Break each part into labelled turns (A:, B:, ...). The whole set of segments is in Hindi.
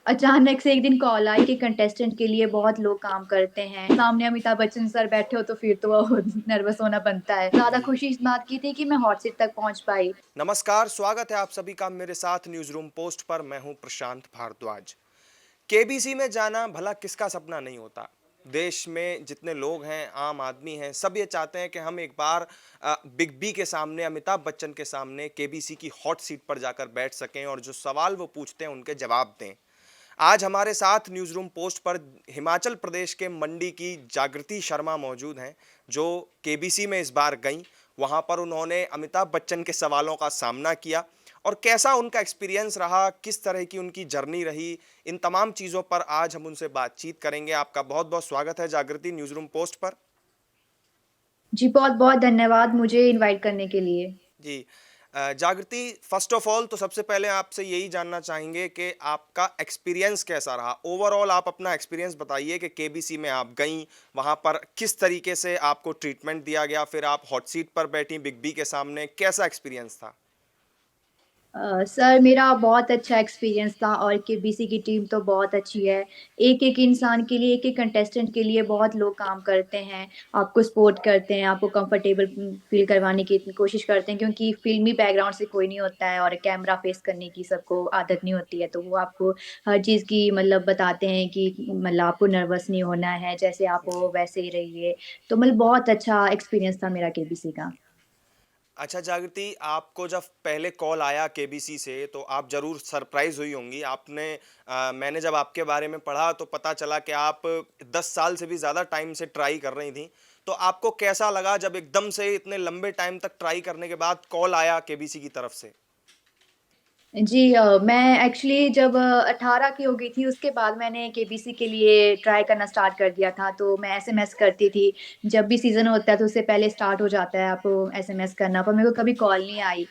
A: अचानक से एक दिन कॉल आई कि कंटेस्टेंट के लिए बहुत लोग काम करते हैं। सामने अमिताभ बच्चन सर बैठे हो तो फिर तो नर्वस होना बनता है। ज़्यादा
B: जी।
A: खुशी इस बात की थी कि मैं हॉट सीट तक पहुँच पाई।
B: नमस्कार, स्वागत है आप सभी का मेरे साथ न्यूज़ रूम पोस्ट पर। मैं हूं प्रशांत भारद्वाज। केबीसी में जाना भला किसका सपना नहीं होता। देश में जितने लोग हैं, आम आदमी हैं, सब ये चाहते हैं कि हम एक बार बिग बी के सामने, अमिताभ बच्चन के सामने केबीसी की हॉट सीट पर जाकर बैठ सकें और जो सवाल वो पूछते हैं उनके जवाब दें। आज हमारे साथ न्यूज़ रूम पोस्ट पर हिमाचल प्रदेश के मंडी की जागृति शर्मा मौजूद हैं, जो केबीसी में इस बार गईं। वहां पर उन्होंने अमिताभ बच्चन के सवालों का सामना किया और कैसा उनका एक्सपीरियंस रहा, किस तरह की उनकी जर्नी रही, इन तमाम चीज़ों पर आज हम उनसे बातचीत करेंगे। आपका बहुत-बहुत स्वागत है जागृति न्यूज़ रूम पोस्ट पर।
A: जी, बहुत-बहुत धन्यवाद मुझे इनवाइट करने के लिए।
B: जी। जागृति, फर्स्ट ऑफ ऑल तो सबसे पहले आपसे यही जानना चाहेंगे कि आपका एक्सपीरियंस कैसा रहा? ओवरऑल आप अपना एक्सपीरियंस बताइए कि केबीसी में आप गईं, वहाँ पर किस तरीके से आपको ट्रीटमेंट दिया गया, फिर आप हॉट सीट पर बैठीं बिग बी के सामने, कैसा एक्सपीरियंस था?
A: सर मेरा बहुत अच्छा एक्सपीरियंस था और केबीसी की टीम तो बहुत अच्छी है। एक-एक इंसान के लिए, एक-एक कंटेस्टेंट के लिए बहुत लोग काम करते हैं, आपको सपोर्ट करते हैं, आपको कंफर्टेबल फ़ील करवाने की कोशिश करते हैं क्योंकि फ़िल्मी बैकग्राउंड से कोई नहीं होता है और कैमरा फ़ेस करने की सबको आदत नहीं होती है, तो वो आपको हर चीज़ की मतलब बताते हैं कि मतलब आपको नर्वस नहीं होना है, जैसे आप
B: जी।
A: हो वैसे ही रहिए। तो मतलब बहुत अच्छा एक्सपीरियंस था मेरा केबीसी का।
B: अच्छा जागृति, आपको जब पहले कॉल आया केबीसी से तो आप ज़रूर सरप्राइज़ हुई होंगी। मैंने जब आपके बारे में पढ़ा तो पता चला कि आप 10 साल से भी ज़्यादा टाइम से ट्राई कर रही थीं। तो आपको कैसा लगा जब एकदम से इतने लंबे टाइम तक ट्राई करने के बाद कॉल आया केबीसी की तरफ से?
A: जी मैं एक्चुअली जब 18 की हो गई थी उसके बाद मैंने केबीसी के लिए ट्राई करना स्टार्ट कर दिया था, तो मैं एसएमएस करती थी। जब भी सीज़न होता है तो उससे पहले स्टार्ट हो जाता है आपको एसएमएस करना, पर मेरे को कभी कॉल नहीं आई।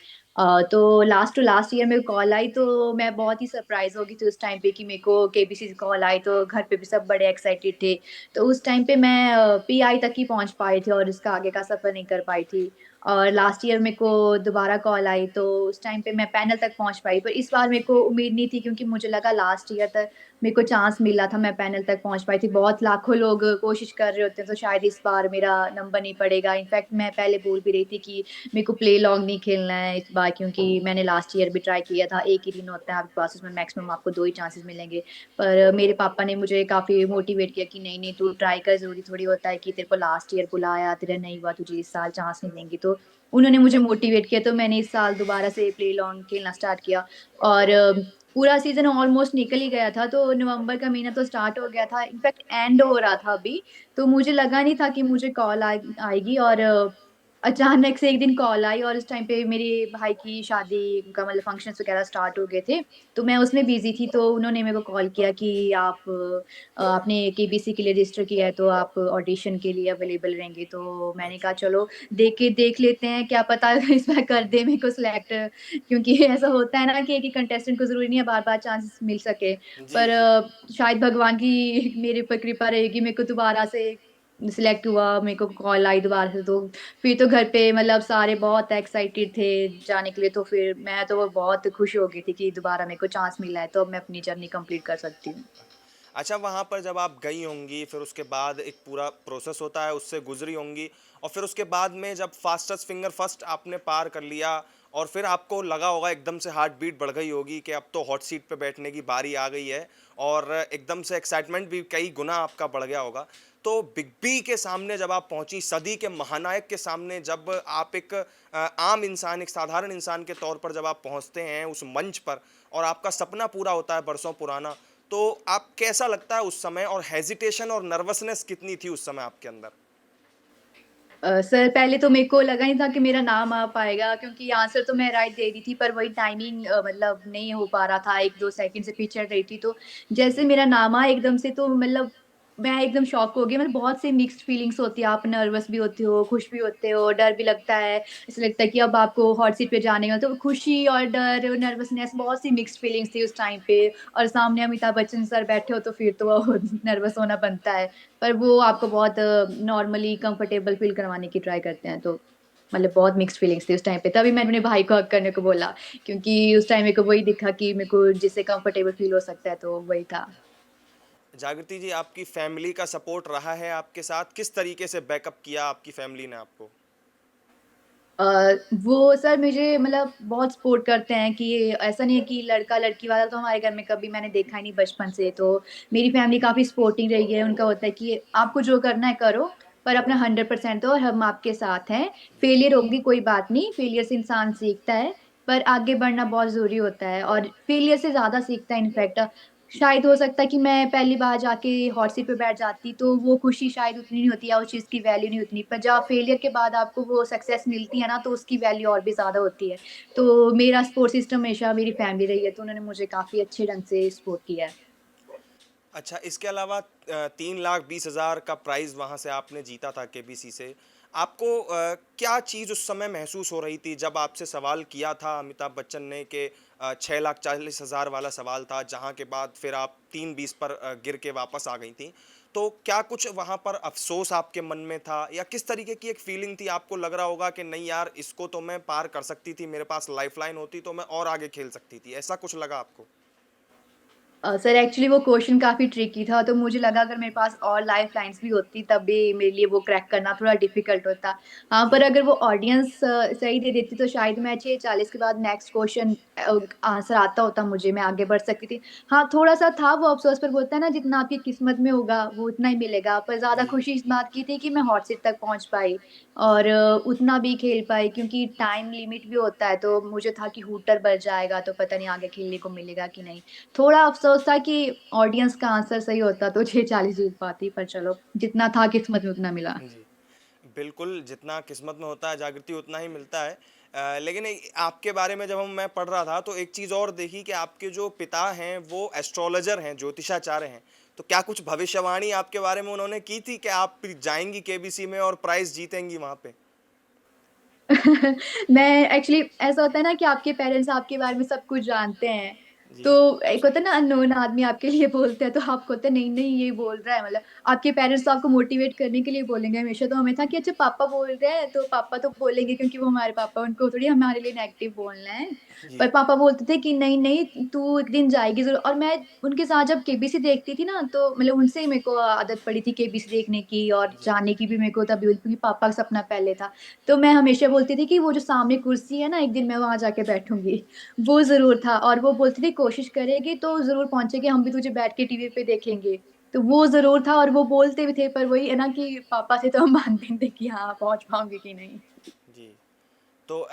A: तो लास्ट टू लास्ट ईयर मेरे को कॉल आई तो मैं बहुत ही सरप्राइज़ हो गई थी उस टाइम पे कि मेरे को केबीसी से कॉल आई, तो घर पे भी सब बड़े एक्साइटेड थे। तो उस टाइम पे मैं पीआई तक ही पहुँच पाई थी और इसका आगे का सफ़र नहीं कर पाई थी। और लास्ट ईयर मेरे को दोबारा कॉल आई तो उस टाइम पे मैं पैनल तक पहुँच पाई, पर इस बार मेरे को उम्मीद नहीं थी क्योंकि मुझे लगा लास्ट ईयर तक मेरे को चांस मिला था, मैं पैनल तक पहुँच पाई थी। बहुत लाखों लोग कोशिश कर रहे होते हैं, तो शायद इस बार मेरा नंबर नहीं पड़ेगा। इनफैक्ट मैं पहले बोल भी रही थी कि मेरे को प्ले लॉन्ग नहीं खेलना है इस बार क्योंकि मैंने लास्ट ईयर भी ट्राई किया था। 1 ही दिन होता है आपके पास, उसमें मैक्सिमम आपको 2 ही चांसेस मिलेंगे। पर मेरे पापा ने मुझे काफ़ी मोटिवेट किया कि नहीं-नहीं तू ट्राई कर, ज़रूरी थोड़ी होता है कि तेरे को लास्ट ईयर बुलाया, तेरा नहीं हुआ, तुझे इस साल चांस नहीं देंगे। तो उन्होंने मुझे मोटिवेट किया, तो मैंने इस साल दोबारा से प्ले लॉन्ग खेलना स्टार्ट किया और पूरा सीज़न ऑलमोस्ट निकल ही गया था, तो नवंबर का महीना तो स्टार्ट हो गया था, इनफैक्ट एंड हो रहा था अभी, तो मुझे लगा नहीं था कि मुझे कॉल आएगी और अचानक से एक दिन कॉल आई और उस टाइम पे मेरे भाई की शादी का मतलब फंक्शन्स वगैरह स्टार्ट हो गए थे, तो मैं उसमें बिज़ी थी, तो उन्होंने मेरे को कॉल किया कि आपने केबीसी के लिए रजिस्टर किया है, तो आप ऑडिशन के लिए अवेलेबल रहेंगे। तो मैंने कहा
B: अच्छा।
A: चलो देख लेते हैं, क्या पता इस बार कर दे मेरे को सिलेक्ट क्योंकि ऐसा होता है ना कि एक ही कंटेस्टेंट को ज़रूरी नहीं है बार-बार चांसेस मिल सके।
B: जी,
A: पर
B: जी।
A: शायद भगवान की मेरे ऊपर कृपा रहेगी, मेरे को दोबारा से सिलेक्ट हुआ, मेरे को कॉल आई दोबारा से तो फिर तो घर पे मतलब सारे बहुत एक्साइटेड थे जाने के लिए, तो फिर मैं तो बहुत खुश हो गई थी कि दोबारा मेरे को चांस मिला है, तो अब मैं अपनी जर्नी कंप्लीट कर सकती हूँ।
B: अच्छा, वहाँ पर जब आप गई होंगी, फिर उसके बाद एक पूरा प्रोसेस होता है, उससे गुज़री होंगी और फिर उसके बाद में जब फास्टेस्ट फिंगर फर्स्ट आपने पार कर लिया और फिर आपको लगा होगा एकदम से हार्ट बीट बढ़ गई होगी कि अब तो हॉट सीट पे बैठने की बारी आ गई है और एकदम से एक्साइटमेंट भी कई गुना आपका बढ़ गया होगा। तो बिग बी के सामने जब आप पहुँची, सदी के महानायक के सामने जब आप एक आम इंसान, एक साधारण इंसान के तौर पर जब आप पहुँचते हैं उस मंच पर और आपका सपना पूरा होता है बरसों पुराना, तो आप कैसा लगता है उस समय और हेजिटेशन और नर्वसनेस कितनी थी उस समय आपके अंदर?
A: सर पहले तो मेरे को लगा नहीं था कि मेरा नाम आ पाएगा क्योंकि आंसर तो मैं राइट दे रही थी पर वही टाइमिंग मतलब नहीं हो पा रहा था 1-2 सेकंड से पीछे हट रही थी। तो जैसे
B: जी।
A: मेरा नाम आया एकदम से तो मतलब मैं एकदम शॉक हो गई। मतलब बहुत सी मिक्स्ड फीलिंग्स होती है, आप नर्वस भी होते हो, खुश भी होते हो, डर भी लगता है। ऐसा लगता है कि अब आपको हॉट सीट पे जाने का तो खुशी और डर और नर्वसनेस बहुत सी मिक्स्ड फीलिंग्स थी उस टाइम पे और सामने अमिताभ बच्चन सर बैठे हो तो फिर तो नर्वस होना बनता है। पर वो आपको बहुत नॉर्मली कंफर्टेबल फ़ील करवाने की ट्राई करते हैं तो मतलब बहुत मिक्स्ड फीलिंग्स थी उस टाइम पे। तभी मैंने अपने भाई को हग करने को बोला, क्योंकि उस टाइम मेरे को वही दिखा कि मेरे को जिससे कंफर्टेबल फील हो सकता है, तो वही था।
B: जागृति जी, आपकी फैमिली का सपोर्ट रहा है आपके साथ? किस तरीके से बैकअप किया आपकी फैमिली ने आपको?
A: अ, वो सर मुझे मतलब बहुत सपोर्ट करते हैं कि ऐसा नहीं है कि लड़का-लड़की वाला तो हमारे घर में कभी मैंने देखा ही नहीं बचपन से। तो मेरी फैमिली काफ़ी सपोर्टिव रही है, उनका होता है कि आपको जो करना है करो, पर अपना 100% दो और हम आपके साथ हैं।
B: जी,
A: फेलियर होगी कोई बात नहीं, फेलियर से इंसान सीखता है, पर आगे बढ़ना बहुत ज़रूरी होता है और फेलियर से ज़्यादा सीखता है इनफैक्ट। शायद हो सकता है कि मैं पहली बार जाके हॉट सीट पे बैठ जाती, तो वो खुशी शायद उतनी नहीं होती या उस चीज़ की वैल्यू नहीं उतनी, पर जब फेलियर के बाद आपको वो सक्सेस मिलती है ना, तो उसकी वैल्यू और भी ज़्यादा होती है। तो मेरा सपोर्ट सिस्टम हमेशा मेरी फैमिली रही है, तो उन्होंने मुझे काफ़ी अच्छे ढंग से सपोर्ट किया है।
B: अच्छा, इसके अलावा 3,20,000 का प्राइज़ वहाँ से आपने जीता था केबीसी से। आपको क्या चीज़ उस समय महसूस हो रही थी जब आपसे सवाल किया था अमिताभ बच्चन ने कि 6,40,000 वाला सवाल था, जहाँ के बाद फिर आप 3,20 पर गिर के वापस आ गई थीं। तो क्या कुछ वहाँ पर अफ़सोस आपके मन में था या किस तरीके की एक फ़ीलिंग थी? आपको लग रहा होगा कि नहीं यार, इसको तो मैं पार कर सकती थी, मेरे पास लाइफ़लाइन होती तो मैं और आगे खेल सकती थी। ऐसा कुछ लगा आपको?
A: सर एक्चुअली वो क्वेश्चन काफ़ी ट्रिकी था, तो मुझे लगा अगर मेरे पास और लाइफ़लाइन्स भी होती तब भी मेरे लिए वो क्रैक करना थोड़ा डिफ़िकल्ट होता। हाँ, पर
B: जी,
A: अगर वो ऑडियंस सही दे देती तो शायद मैं 6:40 के बाद नेक्स्ट क्वेश्चन आंसर आता होता मुझे, मैं आगे बढ़ सकती थी। हाँ, थोड़ा-सा था वो अफ़सोस, पर बोलते हैं ना जितना आपकी किस्मत में होगा वो उतना ही मिलेगा, पर ज़्यादा
B: जी,
A: खुशी इस बात की थी कि मैं हॉट सीट तक पहुँच पाई
B: जी,
A: और उतना भी खेल पाई, क्योंकि टाइम लिमिट भी होता है, तो मुझे था कि हूटर बज जाएगा तो पता नहीं आगे खेलने को मिलेगा कि नहीं। थोड़ा अफ़सोस था कि ऑडियंस का आंसर सही होता तो 6:40 जीत पाती, पर चलो जितना था किस्मत में उतना मिला।
B: जी। बिल्कुल, जितना किस्मत में होता है जागृति उतना ही मिलता है। लेकिन आपके बारे में जब मैं पढ़ रहा था तो एक चीज़ और देखी कि आपके जो पिता हैं वो एस्ट्रोलॉजर हैं, ज्योतिषाचार्य हैं। तो क्या कुछ भविष्यवाणी आपके बारे में उन्होंने की थी कि आप जाएँगी केबीसी में और प्राइज़ जीतेंगी वहाँ पे?
A: मैं एक्चुअली ऐसा होता है ना कि आपके पेरेंट्स आपके बारे में सब कुछ जानते हैं। तो
B: जी,
A: एक होता है ना अननोन आदमी आपके लिए बोलते हैं तो आपको होता है नहीं, नहीं ये बोल रहा है, मतलब आपके पेरेंट्स तो आपको मोटिवेट करने के लिए बोलेंगे हमेशा। तो हमें था कि अच्छा पापा बोल रहे हैं तो पापा तो बोलेंगे क्योंकि वो हमारे पापा, उनको थोड़ी हमारे लिए नेगेटिव बोलना है। पर
B: जी,
A: पापा बोलते थे कि नहीं, नहीं तू एक दिन जाएगी ज़रूर। और मैं उनके साथ जब केबीसी देखती थी ना, तो मतलब उनसे ही मेरे को आदत पड़ी थी केबीसी देखने की और
B: जी,
A: जाने की भी मेरे को तभी, क्योंकि पापा का सपना पहले था। तो मैं हमेशा बोलती थी कि वो जो सामने कुर्सी है ना, एक दिन मैं वहाँ जाके बैठूँगी। वो ज़रूर था और वो बोलती थी कोशिश करेगी तो ज़रूर पहुँचेगी, हम भी तुझे बैठ के टीवी पे देखेंगे। तो वो ज़रूर था और वो बोलते भी थे, पर वही है ना कि पापा से तो हम मानते नहीं थे कि हाँ, पहुँच पाऊँगी कि नहीं।
B: जी। तो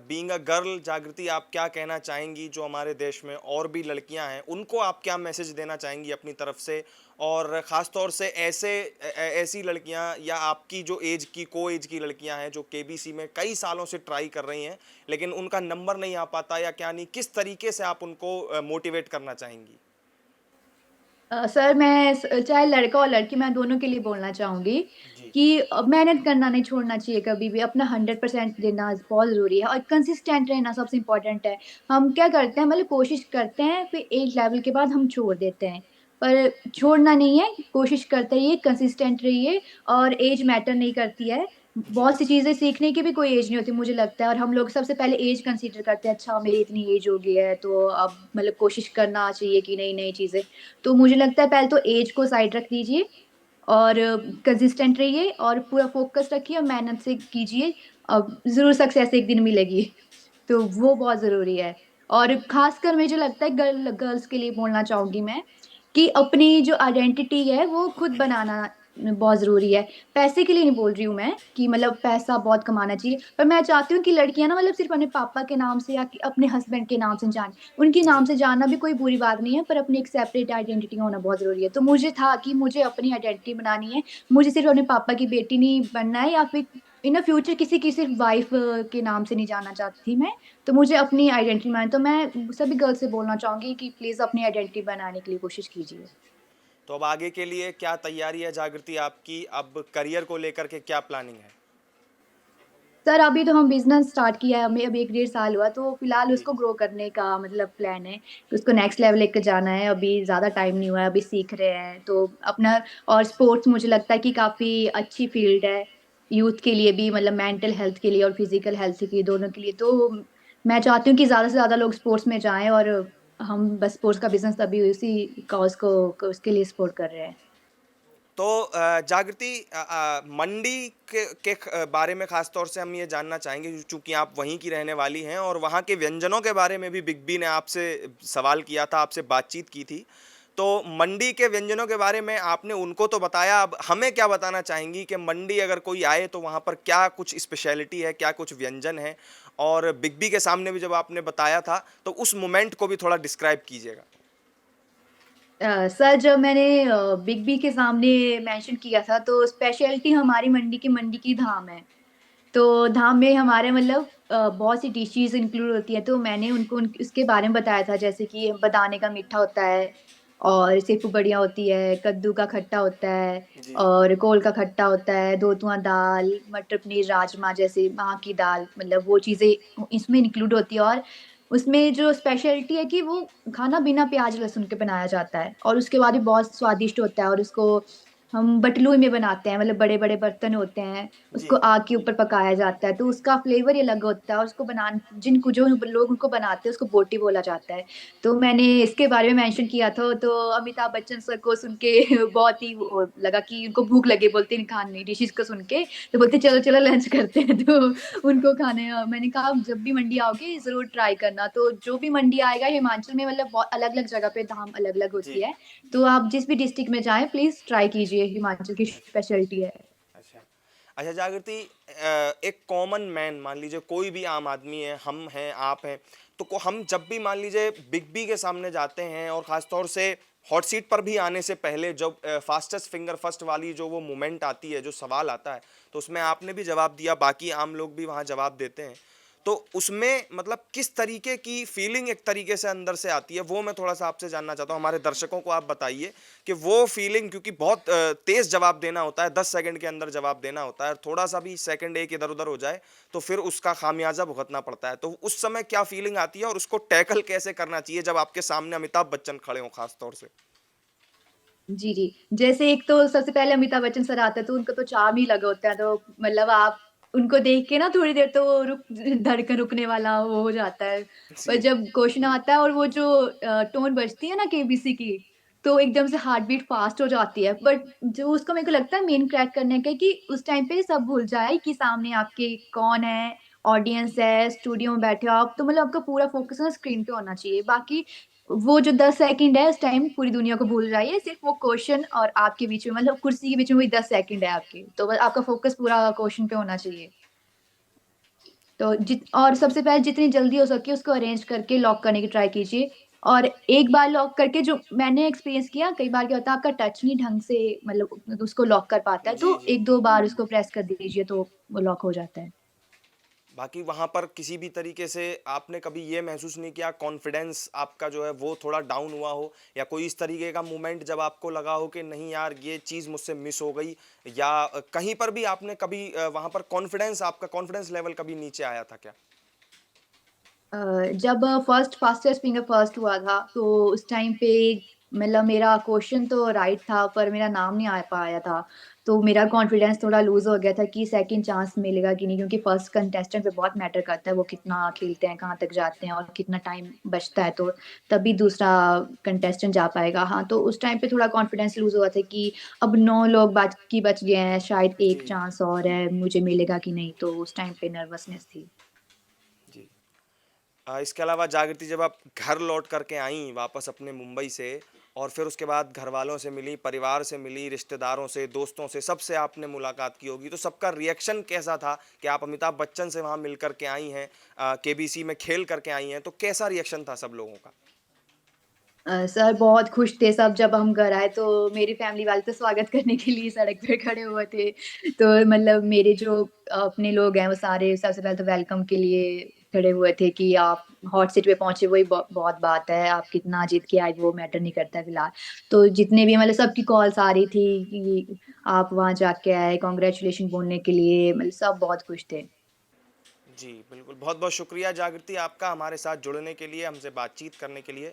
B: बीइंग अ गर्ल जागृति, आप क्या कहना चाहेंगी जो हमारे देश में और भी लड़कियां हैं, उनको आप क्या मैसेज देना चाहेंगी अपनी तरफ से? और ख़ास तौर से ऐसी लड़कियां या आपकी जो एज की को एज की लड़कियां हैं जो केबीसी में कई सालों से ट्राई कर रही हैं लेकिन उनका नंबर नहीं आ पाता या क्या नहीं, किस तरीके से आप उनको मोटिवेट करना चाहेंगी?
A: सर मैं चाहे लड़का और लड़की, मैं दोनों के लिए बोलना चाहूँगी
B: जी,
A: कि मेहनत करना नहीं छोड़ना चाहिए कभी भी, अपना 100% देना बहुत ज़रूरी है और कंसिस्टेंट रहना सबसे इम्पोर्टेंट है। हम क्या करते हैं, मतलब कोशिश करते हैं, फिर एक लेवल के बाद हम छोड़ देते हैं, पर छोड़ना नहीं है, कोशिश करते रहिए, कंसिस्टेंट रहिए और ऐज मैटर नहीं करती है।
B: जी,
A: बहुत सी चीज़ें सीखने की भी कोई ऐज नहीं होती मुझे लगता है, और हम लोग सबसे पहले ऐज कंसीडर करते हैं, अच्छा मेरी इतनी ऐज हो गई है तो अब मतलब कोशिश करना चाहिए कि नई-नई चीज़ें। तो मुझे लगता है पहले तो ऐज को साइड रख दीजिए और कंसिस्टेंट रहिए और पूरा फ़ोकस रखिए और मेहनत से कीजिए। ज़रूर सक्सेस एक दिन मिलेगी। तो वो बहुत ज़रूरी है। और ख़ासकर मुझे लगता है गर्ल्स के लिए बोलना चाहूँगी मैं कि अपनी जो आइडेंटिटी है वो खुद बनाना बहुत ज़रूरी है। पैसे के लिए नहीं बोल रही हूँ मैं कि मतलब पैसा बहुत कमाना चाहिए, पर मैं चाहती हूँ कि लड़कियाँ ना मतलब सिर्फ़ अपने पापा के नाम से या कि अपने हस्बैंड के नाम से जाने। उनके नाम
B: जी,
A: से जानना भी कोई बुरी बात नहीं है, पर अपनी एक सेपरेट आइडेंटिटी होना बहुत ज़रूरी है। तो मुझे था कि मुझे अपनी आइडेंटिटी बनानी है, मुझे सिर्फ़ अपने पापा की बेटी नहीं बनना है या फिर इन द फ्यूचर किसी की सिर्फ़ वाइफ़ के नाम से नहीं जानना चाहती थी मैं। तो मुझे अपनी आइडेंटिटी बनानी, तो मैं सभी गर्ल्स से बोलना चाहूँगी कि प्लीज़ अपनी आइडेंटिटी बनाने के लिए कोशिश कीजिए।
B: तो अब आगे के लिए क्या तैयारी है जागृति आपकी? अब करियर को लेकर के क्या प्लानिंग है?
A: सर अभी तो हम बिज़नेस स्टार्ट किया है, हमें अभी 1 डेढ़ साल हुआ, तो फिलहाल
B: जी,
A: उसको ग्रो करने का मतलब प्लान है कि उसको नेक्स्ट लेवल लेके जाना है। अभी ज़्यादा टाइम नहीं हुआ है, अभी सीख रहे हैं, तो अपना और स्पोर्ट्स मुझे लगता है कि काफ़ी अच्छी फ़ील्ड है। यूथ के लिए भी, मतलब मेंटल हेल्थ के लिए और फिजिकल हेल्थ के लिए, दोनों के लिए। तो मैं चाहती हूँ कि ज़्यादा से ज़्यादा लोग स्पोर्ट्स में जाएँ, और हम बस स्पोर्ट्स का बिज़नेस तभी उसी कॉज़ को उसके लिए सपोर्ट कर रहे हैं।
B: तो जागृति, मंडी बारे में खास तौर से हम ये जानना चाहेंगे, चूंकि आप वहीं की रहने वाली हैं और वहाँ के व्यंजनों के बारे में भी बिग बी ने आपसे सवाल किया था, आपसे बातचीत की थी। तो मंडी के व्यंजनों के बारे में आपने उनको तो बताया, अब हमें क्या बताना चाहेंगी कि मंडी अगर कोई आए तो वहाँ पर क्या कुछ स्पेशलिटी है, क्या कुछ व्यंजन है, और बिग बी के सामने भी जब आपने बताया था तो उस मोमेंट को भी थोड़ा डिस्क्राइब कीजिएगा।
A: सर, जब मैंने बिग बी के सामने मेंशन किया था, तो स्पेशलिटी हमारी मंडी की धाम है। तो धाम में हमारे मतलब बहुत सी डिशेज़ इंक्लूड होती हैं, तो मैंने उनको उसके बारे में बताया था, जैसे कि बदाने का मीठा होता है, और सेव बढ़िया होती है, कद्दू का खट्टा होता है,
B: जी।
A: और कोल का खट्टा होता है, धोतुआ दाल, मटर पनीर, राजमा जैसे माँ की दाल, मतलब वो चीज़ें इसमें इंक्लूड होती है। और उसमें जो स्पेशलिटी है कि वो खाना बिना प्याज़ लहसुन के बनाया जाता है, और उसके बाद भी बहुत स्वादिष्ट होता है। और उसको हम बटलुई में बनाते हैं, मतलब बड़े-बड़े बर्तन होते हैं, उसको
B: जी।
A: आग के ऊपर पकाया जाता है, तो उसका फ्लेवर ही अलग होता है। और उसको जिनको जो लोग उनको बनाते हैं, उसको बोटी बोला जाता है। तो मैंने इसके बारे में मेंशन किया था, तो अमिताभ बच्चन सर को सुन के बहुत ही वो लगा कि उनको भूख लगी, बोलते हैं खाने डिशेज़ को सुन के, तो बोलते चलो,
B: जी।
A: चलो लंच करते हैं। तो उनको खाने मैंने कहा जब भी मंडी आओगे ज़रूर ट्राई करना। तो जो भी मंडी आएगा हिमाचल में, मतलब बहुत अलग-अलग जगह पे धाम अलग-अलग होती
B: जी।
A: है। तो आप जिस भी डिस्ट्रिक्ट में जाएँ प्लीज़ ट्राई कीजिए, हिमाचल की स्पेशलिटी है।
B: अच्छा। अच्छा जागृति, एक कॉमन मैन, मान लीजिए कोई भी आम आदमी है, हम हैं, आप हैं, तो हम जब भी मान लीजिए बिग बी के सामने जाते हैं, और ख़ास तौर से हॉट सीट पर भी आने से पहले जब फास्टेस्ट फिंगर फर्स्ट वाली जो वो मोमेंट आती है, जो सवाल आता है, तो उसमें आपने भी जवाब दिया, बाकी आम लोग भी वहाँ जवाब देते हैं। तो उसमें मतलब किस तरीके की फीलिंग एक तरीके से अंदर से आती है, वो मैं थोड़ा-सा आपसे जानना चाहता हूँ। हमारे दर्शकों को आप बताइए कि वो फीलिंग, क्योंकि बहुत तेज़ जवाब देना होता है, 10 सेकंड के अंदर जवाब देना होता है, थोड़ा-सा भी सेकंड एक इधर-उधर हो जाए, तो फिर उसका खामियाज़ा भुगतना पड़ता है। तो उस समय क्या फीलिंग आती है और उसको टैकल कैसे करना चाहिए जब आपके सामने अमिताभ बच्चन खड़े हों ख़ास तौर से?
A: जी, जी। जैसे एक तो सबसे पहले अमिताभ बच्चन सर आते हैं, तो उनका तो चार्म ही अलग होता है, तो मतलब आप उनको देख के ना थोड़ी देर तो धड़कन रुकने वाला वो हो जाता है। पर
B: जी।
A: जब क्वेश्चन आता है और वो जो टोन बजती है ना केबीसी की, तो एकदम से हार्ट बीट फ़ास्ट हो जाती है। बट जो उसको मेरे को लगता है मेन क्रैक करने का, कि उस टाइम पे सब भूल जाए कि सामने आपके कौन है, ऑडियंस है, स्टूडियो में बैठे हो आप, तो मतलब आपका पूरा फ़ोकस ना स्क्रीन पे होना चाहिए। बाकी वो जो 10 सेकंड है, उस टाइम पूरी दुनिया को भूल जाइए, सिर्फ़ वो क्वेश्चन और आपके बीच में, मतलब कुर्सी के बीच में वही 10 सेकंड है आपके, तो बस आपका फ़ोकस पूरा क्वेश्चन पे होना चाहिए। तो और सबसे पहले जितनी जल्दी हो सके उसको अरेंज करके लॉक करने की ट्राई कीजिए। और एक बार लॉक करके, जो मैंने एक्सपीरियंस किया, कई बार क्या होता है आपका टच नहीं ढंग से, मतलब उसको लॉक कर पाता है,
B: जी,
A: तो
B: जी।
A: 1-2 बार उसको प्रेस कर दीजिए, तो वो लॉक हो जाता है।
B: बाकी वहाँ पर किसी भी तरीके से आपने कभी ये महसूस नहीं किया कॉन्फिडेंस आपका जो है वो थोड़ा डाउन हुआ हो, या कोई इस तरीके का मोमेंट जब आपको लगा हो कि नहीं यार ये चीज़ मुझसे मिस हो गई, या कहीं पर भी आपने कभी वहाँ पर कॉन्फिडेंस, आपका कॉन्फिडेंस लेवल कभी नीचे आया था क्या?
A: जब फास्टेस्ट फिंगर फर्स्ट हुआ था, तो उस टाइम पे मतलब मेरा क्वेश्चन तो राइट था, पर मेरा नाम नहीं आ पाया था। तो मेरा कॉन्फिडेंस थोड़ा लूज़ हो गया था कि सेकंड चांस मिलेगा कि नहीं, क्योंकि फर्स्ट कंटेस्टेंट पे बहुत मैटर करता है, वो कितना खेलते हैं, कहाँ तक जाते हैं और कितना टाइम बचता है, तो तभी दूसरा कंटेस्टेंट जा पाएगा। हाँ, तो उस टाइम पे थोड़ा कॉन्फिडेंस लूज़ हुआ था कि अब 9 लोग बाकी बच गए हैं, शायद
B: जी।
A: 1 चांस और है, मुझे मिलेगा कि नहीं, तो उस टाइम पे नर्वसनेस थी।
B: जी। इसके अलावा जागृति, जब आप घर लौट करके आईं वापस अपने मुंबई से, और फिर उसके बाद घरवालों से मिली, परिवार से मिली, रिश्तेदारों से, दोस्तों से, सबसे आपने मुलाकात की होगी, तो सबका रिएक्शन कैसा था कि आप अमिताभ बच्चन से वहाँ मिल कर के आई हैं, केबीसी में खेल करके आई हैं, तो कैसा रिएक्शन था सब लोगों का?
A: सर बहुत खुश थे सब जब हम घर आए, तो मेरी फैमिली वाले तो स्वागत करने के लिए सड़क पे खड़े हुए थे। तो मतलब मेरे जो अपने लोग हैं वो सारे सबसे पहले तो वेलकम के लिए खड़े हुए थे कि आप हॉट सीट पे पहुँचे, वही बहुत बात है, आप कितना जीत के आए वो मैटर नहीं करता है फिलहाल। तो जितने भी मतलब सबकी कॉल्स आ रही थी कि आप वहाँ जाके आए, कांग्रेचुलेशन बोलने के लिए, मतलब सब बहुत खुश थे।
B: जी, बिल्कुल। बहुत-बहुत शुक्रिया जागृति आपका हमारे साथ जुड़ने के लिए, हमसे बातचीत करने के लिए।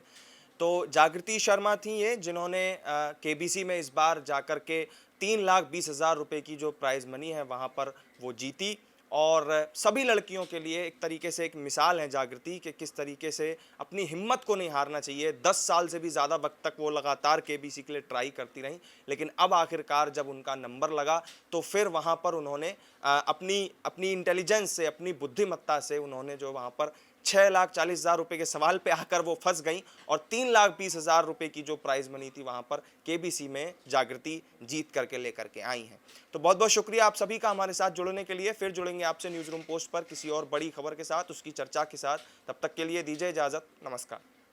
B: तो जागृति शर्मा थी ये, जिन्होंने केबीसी में इस बार जाकर के 3,20,000 रुपए की जो प्राइज़ मनी है वहाँ पर वो जीती। और सभी लड़कियों के लिए एक तरीके से एक मिसाल है जागृति, कि किस तरीके से अपनी हिम्मत को नहीं हारना चाहिए। 10 साल से भी ज़्यादा वक्त तक वो लगातार केबीसी के लिए ट्राई करती रहीं, लेकिन अब आखिरकार जब उनका नंबर लगा तो फिर वहाँ पर उन्होंने अपनी अपनी इंटेलिजेंस से, अपनी बुद्धिमत्ता से उन्होंने जो वहाँ पर 6,40,000 रुपए के सवाल पे आकर वो फंस गईं, और 3,20,000 रुपए की जो प्राइज़ मनी थी वहाँ पर केबीसी में जागृति जीत करके लेकर के आई हैं। तो बहुत बहुत शुक्रिया आप सभी का हमारे साथ जुड़ने के लिए। फिर जुड़ेंगे आपसे न्यूज़ रूम पोस्ट पर किसी और बड़ी खबर के साथ, उसकी चर्चा के साथ। तब तक के लिए दीजिए इजाज़त। नमस्कार।